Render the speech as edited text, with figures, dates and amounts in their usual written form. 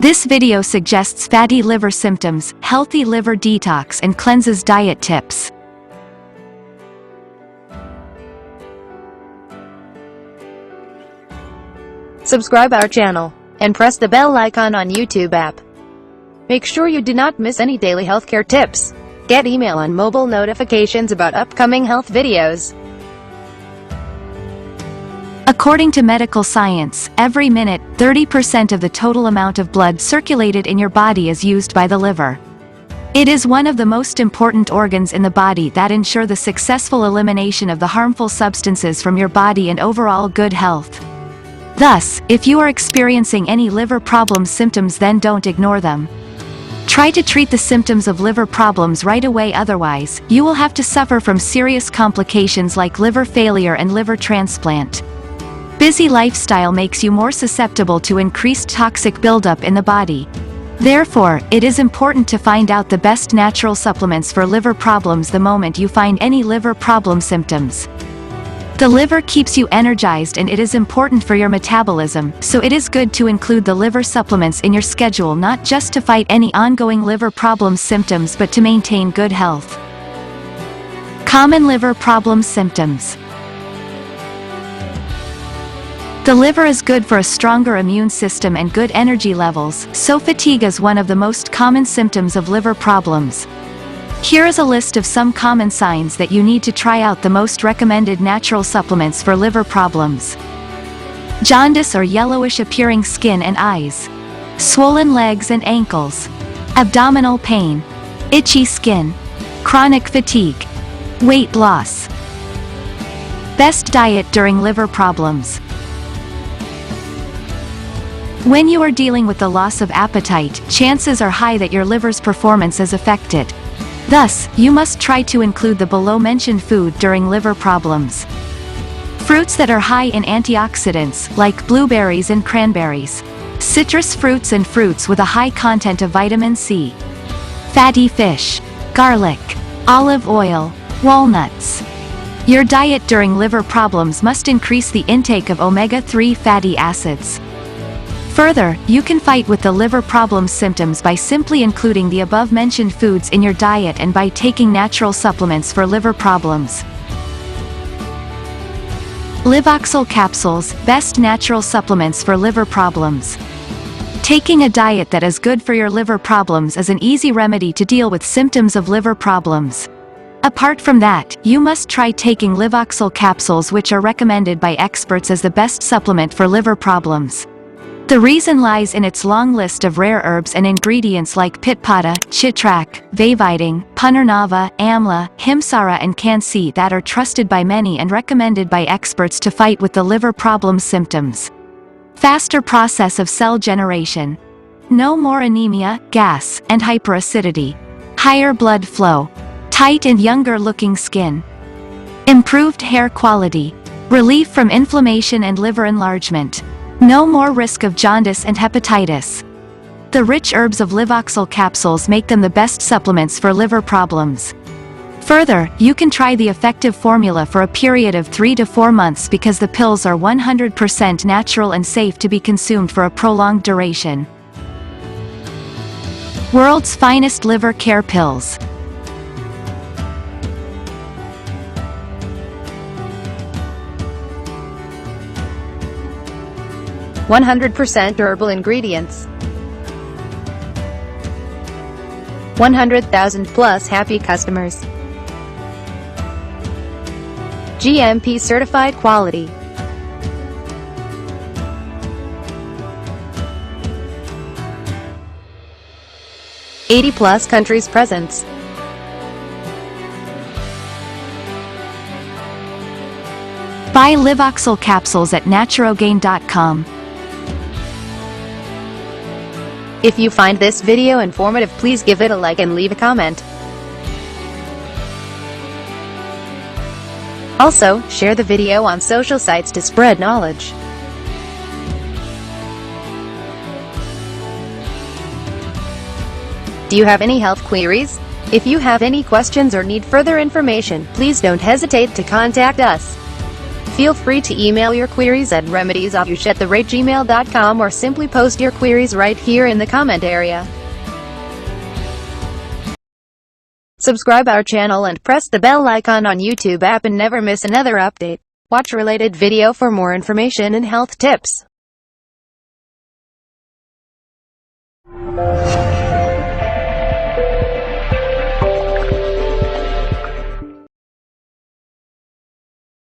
This video suggests fatty liver symptoms, healthy liver detox and cleanses diet tips. Subscribe our channel, and press the bell icon on YouTube app. Make sure you do not miss any daily healthcare tips. Get email and mobile notifications about upcoming health videos. According to medical science, every minute, 30% of the total amount of blood circulated in your body is used by the liver. It is one of the most important organs in the body that ensure the successful elimination of the harmful substances from your body and overall good health. Thus, if you are experiencing any liver problem symptoms, then don't ignore them. Try to treat the symptoms of liver problems right away, otherwise, you will have to suffer from serious complications like liver failure and liver transplant. Busy lifestyle makes you more susceptible to increased toxic buildup in the body. Therefore, it is important to find out the best natural supplements for liver problems the moment you find any liver problem symptoms. The liver keeps you energized and it is important for your metabolism, so it is good to include the liver supplements in your schedule, not just to fight any ongoing liver problem symptoms but to maintain good health. Common liver problem symptoms. The liver is good for a stronger immune system and good energy levels, so fatigue is one of the most common symptoms of liver problems. Here is a list of some common signs that you need to try out the most recommended natural supplements for liver problems. Jaundice or yellowish appearing skin and eyes. Swollen legs and ankles. Abdominal pain. Itchy skin. Chronic fatigue. Weight loss. Best diet during liver problems. When you are dealing with the loss of appetite, chances are high that your liver's performance is affected. Thus, you must try to include the below-mentioned food during liver problems. Fruits that are high in antioxidants, like blueberries and cranberries. Citrus fruits and fruits with a high content of vitamin C. Fatty fish. Garlic. Olive oil. Walnuts. Your diet during liver problems must increase the intake of omega-3 fatty acids. Further, you can fight with the liver problem symptoms by simply including the above-mentioned foods in your diet and by taking natural supplements for liver problems. Livoxil capsules, best natural supplements for liver problems. Taking a diet that is good for your liver problems is an easy remedy to deal with symptoms of liver problems. Apart from that, you must try taking Livoxil capsules, which are recommended by experts as the best supplement for liver problems. The reason lies in its long list of rare herbs and ingredients like pitpata, chitrak, vaviding, punarnava, amla, himsara and kansi that are trusted by many and recommended by experts to fight with the liver problem symptoms. Faster process of cell generation. No more anemia, gas, and hyperacidity. Higher blood flow. Tight and younger looking skin. Improved hair quality. Relief from inflammation and liver enlargement. No more risk of jaundice and hepatitis. The rich herbs of Livoxil capsules make them the best supplements for liver problems. Further, you can try the effective formula for a period of 3 to 4 months because the pills are 100% natural and safe to be consumed for a prolonged duration. World's finest liver care pills. %100% herbal ingredients. 100,000 plus happy customers. GMP certified quality. +80 countries presence. Buy Livoxil capsules at naturogain.com. If you find this video informative, please give it a like and leave a comment. Also, share the video on social sites to spread knowledge. Do you have any health queries? If you have any questions or need further information, please don't hesitate to contact us. Feel free to email your queries at remediesofyoush@gmail.com or simply post your queries right here in the comment area. Subscribe our channel and press the bell icon on YouTube app and never miss another update. Watch related video for more information and health tips.